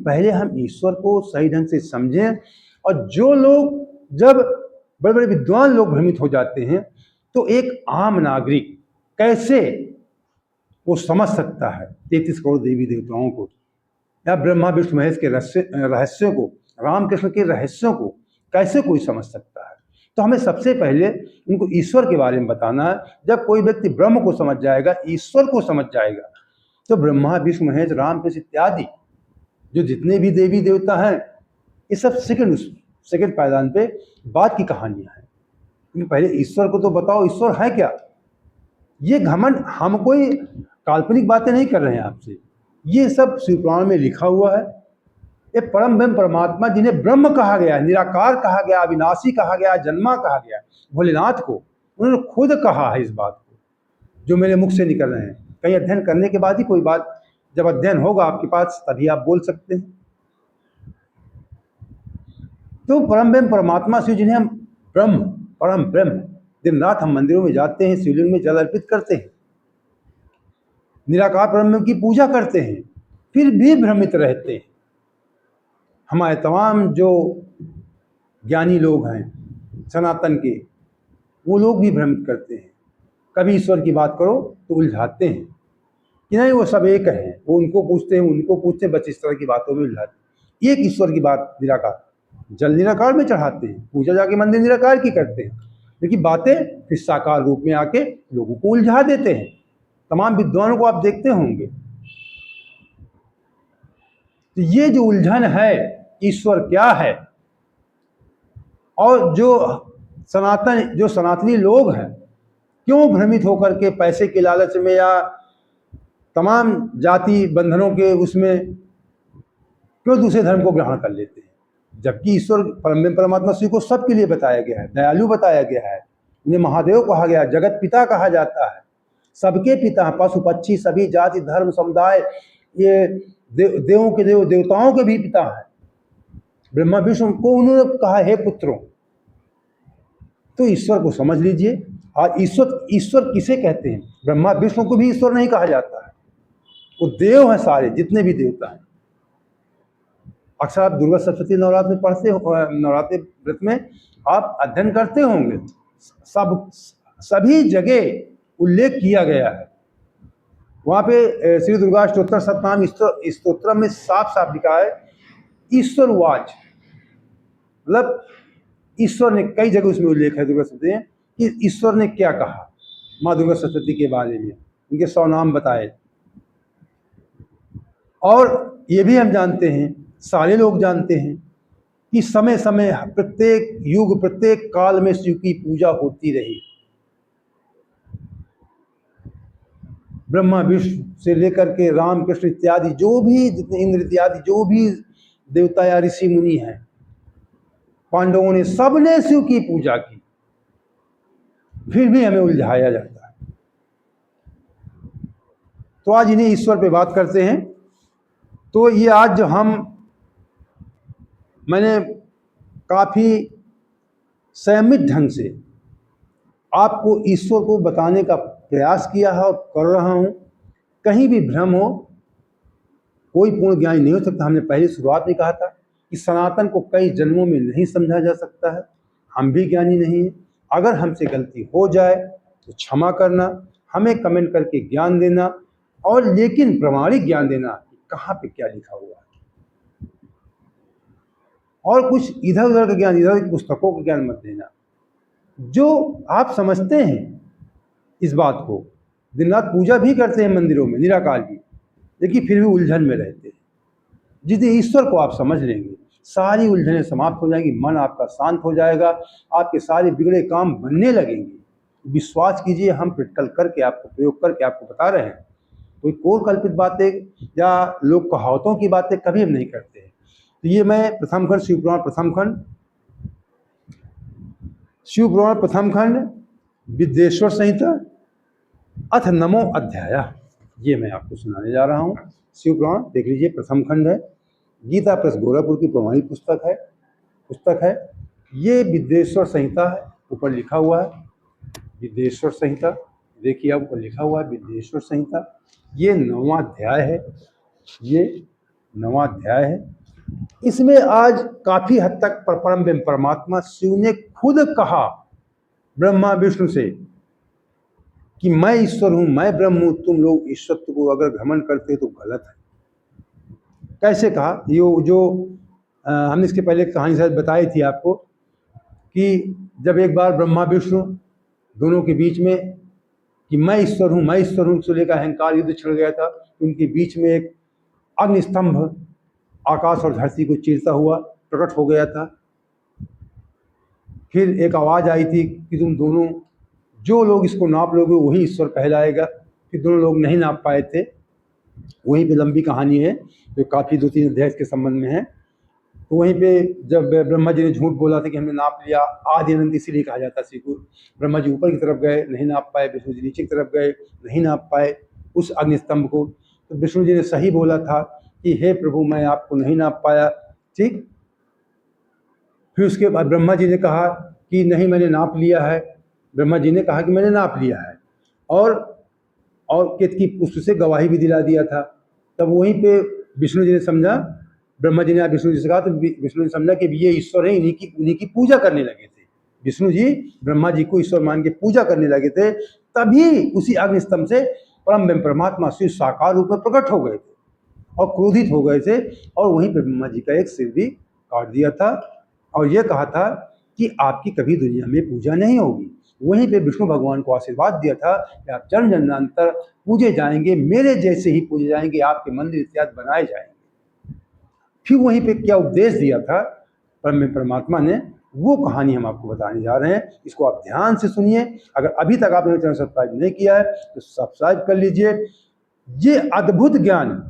पहले हम ईश्वर को सही ढंग से समझें। और जो लोग, जब बड़े बड़े विद्वान लोग भ्रमित हो जाते हैं, तो एक आम नागरिक कैसे वो समझ सकता है 33 करोड़ देवी देवताओं को, या ब्रह्मा विष्णु महेश के रहस्यों को, रामकृष्ण के रहस्यों को कैसे कोई समझ सकता है। तो हमें सबसे पहले उनको ईश्वर के बारे में बताना है। जब कोई व्यक्ति ब्रह्म को समझ जाएगा, ईश्वर को समझ जाएगा, तो ब्रह्मा विष्णु महेश रामकृष्ण इत्यादि जो जितने भी देवी देवता हैं, ये सब सेकंड पायदान पे बात की कहानियां हैं। लेकिन पहले ईश्वर को तो बताओ, ईश्वर है क्या। ये घमंड, हम कोई काल्पनिक बातें नहीं कर रहे हैं आपसे, ये सब शिव पुराण में लिखा हुआ है। ये परम ब्रह्म परमात्मा, जिन्हें ब्रह्म कहा गया है, निराकार कहा गया, अविनाशी कहा गया, जन्मा कहा गया, भोलेनाथ को उन्होंने खुद कहा है इस बात को, जो मेरे मुख से निकल रहे हैं। कहीं अध्ययन करने के बाद ही कोई बात, जब अध्ययन होगा आपके पास तभी आप बोल सकते हैं। तो परम ब्रह्म परमात्मा शिव, जिन्हें हम ब्रह्म, परम ब्रह्म, दिन रात हम मंदिरों में जाते हैं, शिवलिंग में जल अर्पित करते हैं, निराकार ब्रह्म की पूजा करते हैं, फिर भी भ्रमित रहते हैं। हमारे तमाम जो ज्ञानी लोग हैं सनातन के, वो लोग भी भ्रमित करते हैं। कभी ईश्वर की बात करो तो उलझाते हैं कि नहीं वो सब एक है, वो उनको पूछते हैं, उनको पूछते हैं, बस इस तरह की बातों में उलझाते हैं। एक ईश्वर की बात, निराकार, जल निराकार में चढ़ाते हैं, पूजा जाके मंदिर निराकार की करते हैं, लेकिन बातें फिर साकार रूप में आके लोगों को उलझा देते हैं। तमाम विद्वानों को आप देखते होंगे। तो ये जो उलझन है, ईश्वर क्या है, और जो सनातनी लोग हैं, क्यों भ्रमित होकर के पैसे के लालच में या तमाम जाति बंधनों के उसमें क्यों दूसरे धर्म को ग्रहण कर लेते हैं, जबकि ईश्वर परम परमात्मा शिव को सबके लिए बताया गया है, दयालु बताया गया है, उन्हें महादेव कहा गया, जगत पिता कहा जाता है, सबके पिता, पशु पक्षी सभी जाति धर्म समुदाय, ये देवों के देव, देवताओं के भी पिता है। ब्रह्मा विष्णु को उन्होंने कहा है पुत्रों। तो ईश्वर को समझ लीजिए। और ईश्वर किसे कहते हैं? ब्रह्मा विष्णु को भी ईश्वर नहीं कहा जाता है, वो देव हैं सारे जितने भी देवता हैं। अक्सर आप दुर्गा सप्तशती नवरात्र में पढ़ते हो, नवरात्रि व्रत में आप अध्ययन करते होंगे, सभी जगह उल्लेख किया गया है। वहाँ पे श्री दुर्गा अष्टोत्तर शतनाम स्तोत्र में साफ साफ लिखा है ईश्वर वाच, मतलब ईश्वर ने, कई जगह उसमें उल्लेख है दुर्गा सप्तशती में कि ईश्वर ने क्या कहा माँ दुर्गा सप्तशती के बारे में, उनके 100 नाम बताए। और ये भी हम जानते हैं, सारे लोग जानते हैं कि समय समय प्रत्येक युग प्रत्येक काल में शिव की पूजा होती रही। ब्रह्मा विष्णु से लेकर के राम कृष्ण इत्यादि जो भी, जितने इंद्र इत्यादि जो भी देवता या ऋषि मुनि हैं, पांडवों ने, सबने शिव की पूजा की, फिर भी हमें उलझाया जाता है। तो आज इन्हें ईश्वर पे बात करते हैं। तो ये आज जो मैंने काफ़ी संयमित ढंग से आपको ईश्वर को बताने का प्रयास किया है और कर रहा हूँ। कहीं भी भ्रम हो, कोई पूर्ण ज्ञानी नहीं हो सकता। हमने पहले शुरुआत में कहा था कि सनातन को कई जन्मों में नहीं समझा जा सकता है, हम भी ज्ञानी नहीं हैं। अगर हमसे गलती हो जाए तो क्षमा करना, हमें कमेंट करके ज्ञान देना, और लेकिन प्रमाणिक ज्ञान देना कि कहाँ पे क्या लिखा हुआ है। और कुछ इधर उधर का ज्ञान, इधर की पुस्तकों का ज्ञान मत देना। जो आप समझते हैं इस बात को, दिन रात पूजा भी करते हैं मंदिरों में निराकार की, लेकिन फिर भी उलझन में रहते हैं। जिस दिन ईश्वर को आप समझ लेंगे, सारी उलझनें समाप्त हो जाएंगी, मन आपका शांत हो जाएगा, आपके सारे बिगड़े काम बनने लगेंगे। विश्वास कीजिए, हम प्रैक्टिकल करके आपको, प्रयोग करके आपको बता रहे हैं। कोई कोर कल्पित बातें या लोक कहावतों की बातें कभी हम नहीं करते हैं। तो ये मैं प्रथम खंड शिवपुराण प्रथम खंड विद्येश्वर संहिता अथ नमो अध्याय, ये मैं आपको सुनाने जा रहा हूँ। शिवपुराण देख लीजिए, प्रथम खंड है, गीता प्रेस गोरखपुर की प्रमाणित पुस्तक है। ये विद्येश्वर संहिता है, ऊपर लिखा हुआ है विद्येश्वर संहिता, देखिए ऊपर लिखा हुआ है विद्येश्वर संहिता। ये 9वां अध्याय है। ये 9वां अध्याय है। इसमें आज काफी हद तक परम परमात्मा शिव ने खुद कहा ब्रह्मा विष्णु से कि मैं ईश्वर हूं, मैं ब्रह्म हूं, तुम लोग ईश्वरत्व को अगर घमंड करते तो गलत है। कैसे कहा? ये जो हमने इसके पहले कहानी शायद बताई थी आपको कि जब एक बार ब्रह्मा विष्णु दोनों के बीच में कि मैं ईश्वर हूं, मैं ईश्वर हूं, इसको लेकर अहंकार युद्ध छिड़ गया था। उनके बीच में एक अग्निस्तंभ आकाश और धरती को चीरता हुआ प्रकट हो गया था। फिर एक आवाज आई थी कि तुम दोनों जो लोग इसको नाप लोगे वही ईश्वर कहलाएगा। फिर दोनों लोग नहीं नाप पाए थे। वहीं पे लंबी कहानी है जो काफ़ी 2-3 अध्याय के संबंध में है। तो वहीं पे जब ब्रह्मा जी ने झूठ बोला था कि हमने नाप लिया, आदि अनंत इसीलिए कहा जाता है को। ब्रह्मा जी ऊपर की तरफ गए, नहीं नाप पाए। विष्णु जी नीचे की तरफ गए, नहीं नाप पाए उस अग्निस्तंभ को। तो विष्णु जी ने सही बोला था कि हे प्रभु, मैं आपको नहीं नाप पाया। ठीक। फिर उसके बाद ब्रह्मा जी ने कहा कि नहीं, मैंने नाप लिया है। ब्रह्मा जी ने कहा कि मैंने नाप लिया है और केतकी पुष्प से गवाही भी दिला दिया था। तब वहीं पे विष्णु जी ने समझा, ब्रह्मा जी ने विष्णु जी से कहा तो विष्णु जी समझा कि ये ईश्वर है, इन्हीं की पूजा करने लगे थे। विष्णु जी ब्रह्मा जी को ईश्वर मान के पूजा करने लगे थे। तभी उसी अग्निस्तंभ से परम परमात्मा शिव साकार रूप में प्रकट हो गए थे और क्रोधित हो गए थे और वहीं पर ब्रह्मा जी का एक सिर भी काट दिया था और यह कहा था कि आपकी कभी दुनिया में पूजा नहीं होगी। वहीं पे विष्णु भगवान को आशीर्वाद दिया था कि आप जन्म जन्मांतर पूजे जाएंगे, मेरे जैसे ही पूजे जाएंगे, आपके मंदिर इत्यादि बनाए जाएंगे। फिर वहीं पे क्या उपदेश दिया था परम परमात्मा ने, वो कहानी हम आपको बताने जा रहे हैं। इसको आप ध्यान से सुनिए। अगर अभी तक आपने चैनल सब्सक्राइब नहीं किया है तो सब्सक्राइब कर लीजिए। ये अद्भुत ज्ञान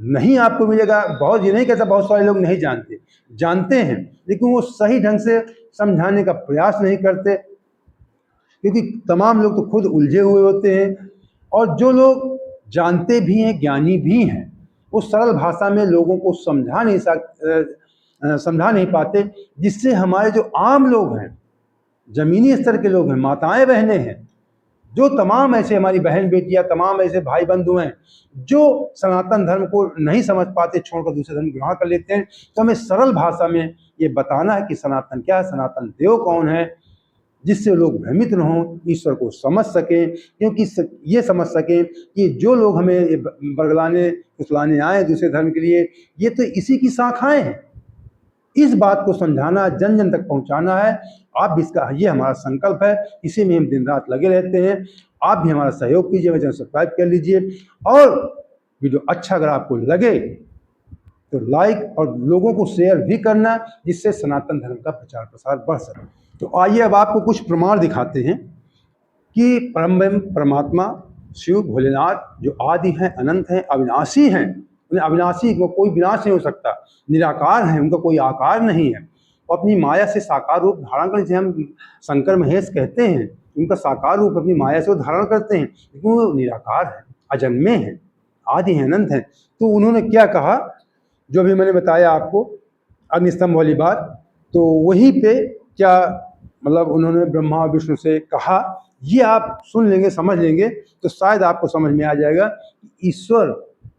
नहीं आपको मिलेगा। बहुत, ये नहीं कहता बहुत सारे लोग नहीं जानते, जानते हैं, लेकिन वो सही ढंग से समझाने का प्रयास नहीं करते, क्योंकि तमाम लोग तो खुद उलझे हुए होते हैं। और जो लोग जानते भी हैं, ज्ञानी भी हैं, वो सरल भाषा में लोगों को समझा नहीं पाते, जिससे हमारे जो आम लोग हैं, जमीनी स्तर के लोग हैं, माताएं बहनें हैं, जो तमाम ऐसे हमारी बहन बेटियां, तमाम ऐसे भाई बंधु हैं जो सनातन धर्म को नहीं समझ पाते, छोड़कर दूसरे धर्म ग्रहण कर लेते हैं। तो हमें सरल भाषा में ये बताना है कि सनातन क्या है, सनातन देव कौन है, जिससे लोग भ्रमित न हों, ईश्वर को समझ सकें। क्योंकि ये समझ सकें कि जो लोग हमें बरगलाने फुसलाने आए दूसरे धर्म के लिए, ये तो इसी की शाखाएं हैं। इस बात को समझाना, जन जन तक पहुंचाना है। आप भी इसका, ये हमारा संकल्प है, इसी में हम दिन रात लगे रहते हैं। आप भी हमारा सहयोग कीजिए, चैनल सब्सक्राइब कर लीजिए और वीडियो अच्छा अगर आपको लगे तो लाइक और लोगों को शेयर भी करना, जिससे सनातन धर्म का प्रचार प्रसार बढ़ सके। तो आइए अब आपको कुछ प्रमाण दिखाते हैं कि परम परमात्मा शिव भोलेनाथ जो आदि हैं, अनंत हैं, अविनाशी हैं। उन्हें अविनाशी को कोई विनाश नहीं हो सकता, निराकार हैं, उनका कोई आकार नहीं है। वो अपनी माया से साकार रूप धारण कर, जिसे हम शंकर महेश कहते हैं, उनका साकार रूप अपनी माया से वो धारण करते हैं, लेकिन वो निराकार है, अजन्मे हैं, आदि हैं, अनंत हैं। तो उन्होंने क्या कहा, जो भी मैंने बताया आपको अग्निस्तंभ वाली बात, तो वहीं पे क्या मतलब उन्होंने ब्रह्मा और विष्णु से कहा, ये आप सुन लेंगे, समझ लेंगे तो शायद आपको समझ में आ जाएगा कि ईश्वर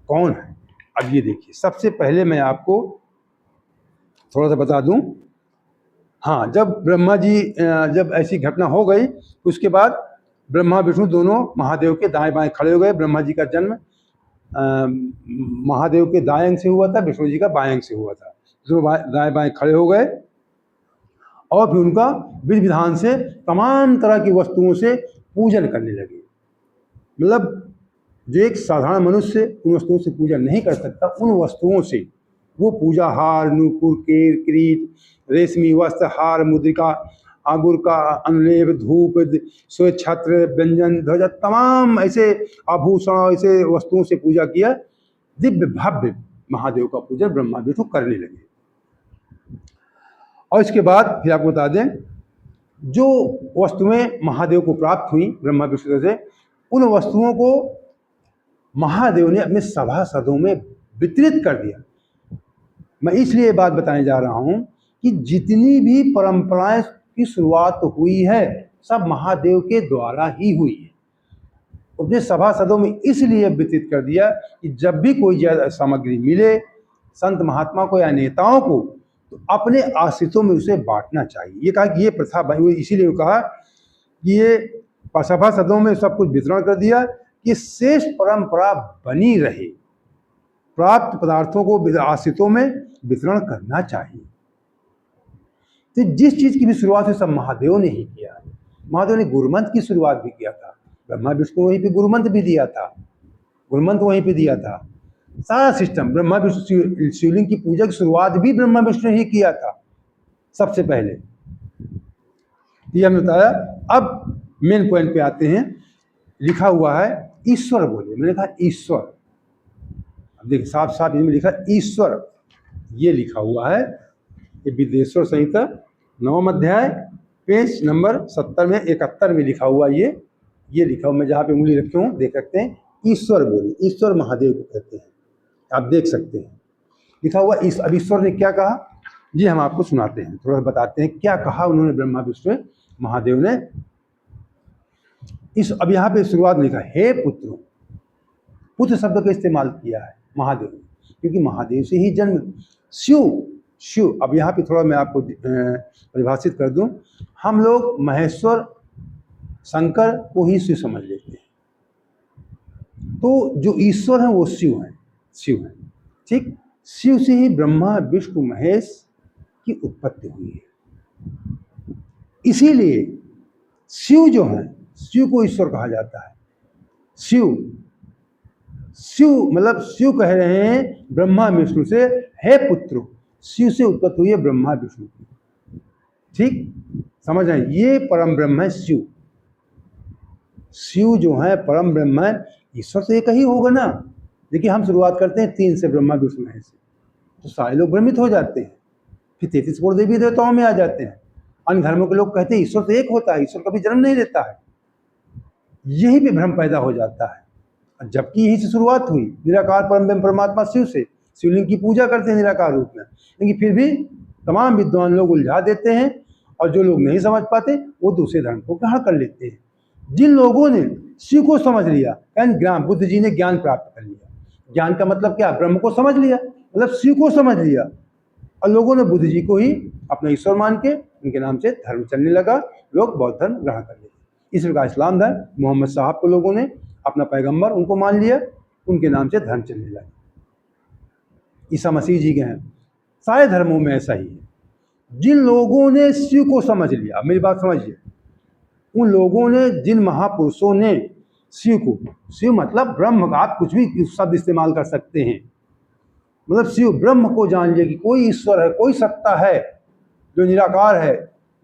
कौन है। अब ये देखिए, सबसे पहले मैं आपको थोड़ा सा बता दूं। हाँ, जब ब्रह्मा जी जब ऐसी घटना हो गई, उसके बाद ब्रह्मा विष्णु दोनों महादेव के दाएं बाएं खड़े हो गए। ब्रह्मा जी का जन्म महादेव के दाएं अंग से हुआ था, विष्णु जी का बाएं अंग से हुआ था। दोनों दाएं बाएं खड़े हो गए और फिर उनका विधि विधान से तमाम तरह की वस्तुओं से पूजन करने लगे। मतलब जो एक साधारण मनुष्य उन वस्तुओं से पूजा नहीं कर सकता, उन वस्तुओं से वो पूजा हार, नूपुर, केर, किरीट, रेशमी वस्त्र, हार, मुद्रिका, आगुर का अनुलेप, धूप, श्वेत छत्र, व्यंजन, ध्वजा, तमाम ऐसे आभूषण, ऐसे वस्तुओं से पूजा किया। दिव्य भव्य महादेव का पूजन ब्रह्मा विष्णु करने लगे। और इसके बाद फिर आपको बता दें, जो वस्तुएं महादेव को प्राप्त हुई ब्रह्मा विष्णु से, उन वस्तुओं को महादेव ने अपने सभासदों में वितरित कर दिया। मैं इसलिए ये बात बताने जा रहा हूं कि जितनी भी परंपराएं की शुरुआत हुई है, सब महादेव के द्वारा ही हुई है। अपने सभासदों में इसलिए वितरित कर दिया कि जब भी कोई ज्यादा सामग्री मिले संत महात्मा को या नेताओं को, तो अपने आश्रितों में उसे बांटना चाहिए। ये कहा कि ये प्रथा बनी, इसीलिए कहा कि ये सभासदों में सब कुछ वितरण कर दिया कि शेष परंपरा बनी रहे, प्राप्त पदार्थों को आश्रितों में वितरण करना चाहिए। तो जिस चीज की भी शुरुआत है सब महादेव ने ही किया। महादेव ने गुरुमंत्र की शुरुआत भी किया था, ब्रह्मा विष्णु वहीं पे गुरुमंत्र भी दिया था, गुरुमंत्र वहीं पे दिया था। सारा सिस्टम ब्रह्मा विष्णु, शिवलिंग की पूजा की शुरुआत भी ब्रह्मा विष्णु ही किया था सबसे पहले। ये हमने बताया। अब मेन पॉइंट पे आते हैं। लिखा हुआ है ईश्वर बोले, मैंने कहा ईश्वर। अब देखिए साफ साफ इसमें लिखा ईश्वर, ये लिखा हुआ है। ये विदेश्वर संहिता 9वां अध्याय पेज नंबर 70 में 71 में लिखा हुआ। ये लिखा हुआ, मैं जहाँ पे उंगली रखे हूँ देख सकते हैं। ईश्वर बोले, ईश्वर महादेव को कहते हैं, आप देख सकते हैं लिखा हुआ। अब ईश्वर ने क्या कहा ये हम आपको सुनाते हैं, थोड़ा बताते हैं क्या कहा उन्होंने ब्रह्मा विष्णु महादेव ने। अब यहाँ पे शुरुआत लिखा हे पुत्रों, पुत्र शब्द का इस्तेमाल किया है महादेव ने, क्योंकि महादेव से ही जन्म। शिव, अब यहाँ पे थोड़ा मैं आपको परिभाषित कर दूं। हम लोग महेश्वर शंकर को ही शिव समझ लेते हैं, तो जो ईश्वर है वो शिव है। ठीक, शिव से ही ब्रह्मा विष्णु महेश की उत्पत्ति हुई है। इसीलिए शिव जो है, शिव को ईश्वर कहा जाता है। शिव मतलब शिव कह रहे हैं ब्रह्मा विष्णु से, हे पुत्रो, शिव से उत्पत्ति हुई है ब्रह्मा विष्णु की। ठीक, समझ रहे हैं, ये परम ब्रह्म है शिव। शिव जो है परम ब्रह्म है, ईश्वर तो एक ही होगा ना। देखिए हम शुरुआत करते हैं 3 से, ब्रह्मा विष्णु महेश से, तो सारे लोग भ्रमित हो जाते हैं, फिर 33 करोड़ देवी देवताओं में आ जाते हैं। अन्य धर्मों के लोग कहते हैं ईश्वर तो एक होता है, ईश्वर कभी जन्म नहीं लेता है। यही पे भ्रम पैदा हो जाता है। जबकि यही से शुरुआत हुई, निराकार परम परमात्मा शिव से। शिवलिंग की पूजा करते हैं निराकार रूप में, लेकिन फिर भी तमाम विद्वान लोग उलझा देते हैं, और जो लोग नहीं समझ पाते वो दूसरे धर्म को ग्रहण कर लेते हैं। जिन लोगों ने शिव को समझ लिया, ज्ञान, बुद्ध जी ने ज्ञान प्राप्त कर लिया। ज्ञान का मतलब क्या, ब्रह्म को समझ लिया, मतलब शिव को समझ लिया, और लोगों ने बुद्ध जी को ही अपना ईश्वर मान के उनके नाम से धर्म चलने लगा। लोग बौद्ध धर्म ग्रहण कर लेते। इस प्रकार इस्लाम धर्म, मोहम्मद साहब को लोगों ने अपना पैगंबर उनको मान लिया, उनके नाम से धर्म चलने लगा। ईसा मसीह जी के हैं। सारे धर्मों में ऐसा ही है। जिन लोगों ने शिव को समझ लिया, मेरी बात समझिए, उन लोगों ने, जिन महापुरुषों ने शिव को, शिव मतलब ब्रह्म, आप कुछ भी शब्द इस्तेमाल कर सकते हैं, मतलब शिव ब्रह्म को जान लिया कि कोई ईश्वर है, कोई सत्ता है जो निराकार है,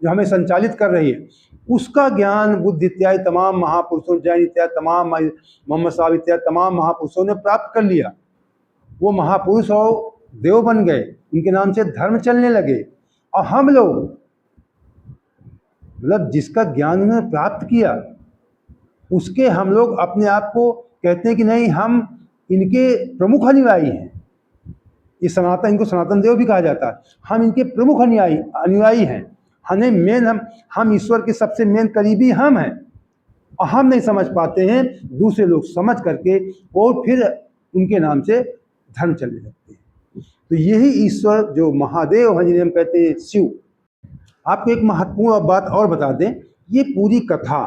जो हमें संचालित कर रही है। उसका ज्ञान बुद्ध इत्यादि तमाम महापुरुषों, जैन इत्यादि तमाम, मोहम्मद साहब इत्यादि तमाम महापुरुषों ने प्राप्त कर लिया। वो महापुरुष और देव बन गए, उनके नाम से धर्म चलने लगे। और हम लोग, मतलब जिसका ज्ञान उन्होंने प्राप्त किया, उसके हम लोग अपने आप को कहते हैं कि नहीं, हम इनके प्रमुख अनुयायी हैं। ये सनातन, इनको सनातन देव भी कहा जाता है। हम इनके प्रमुख अनुयायी हैं। हमें मेन, हम ईश्वर के सबसे मेन करीबी हम हैं, और हम नहीं समझ पाते हैं, दूसरे लोग समझ करके और फिर उनके नाम से धर्म चलने लगते हैं। तो यही ईश्वर जो महादेव हैं, जिन्हें हम कहते हैं शिव। आपको एक महत्वपूर्ण बात और बता दें, ये पूरी कथा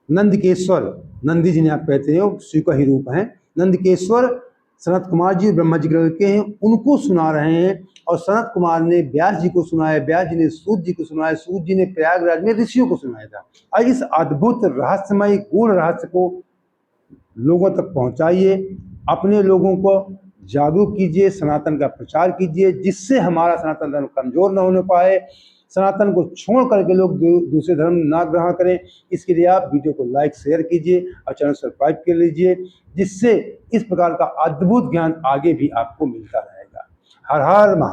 नंदकेश्वर, नंदी जिन्हें आप कहते हैं, वो शिव का ही रूप हैं। नंदकेश्वर सनत कुमार जी ब्रह्मा जी के हैं, उनको सुना रहे हैं। और सनत कुमार ने व्यास जी को सुनाया, व्यास जी ने सूत जी को सुनाया, सूत जी ने प्रयागराज में ऋषियों को सुनाया था। और इस अद्भुत रहस्यमय गूढ़ रहस्य को लोगों तक पहुंचाइए, अपने लोगों को जागरूक कीजिए, सनातन का प्रचार कीजिए, जिससे हमारा सनातन धर्म कमजोर न होने पाए, सनातन को छोड़ करके लोग दूसरे धर्म ना ग्रहण करें। इसके लिए आप वीडियो को लाइक शेयर कीजिए और चैनल सब्सक्राइब कर लीजिए, जिससे इस प्रकार का अद्भुत ज्ञान आगे भी आपको मिलता रहेगा। हर हर महादेव।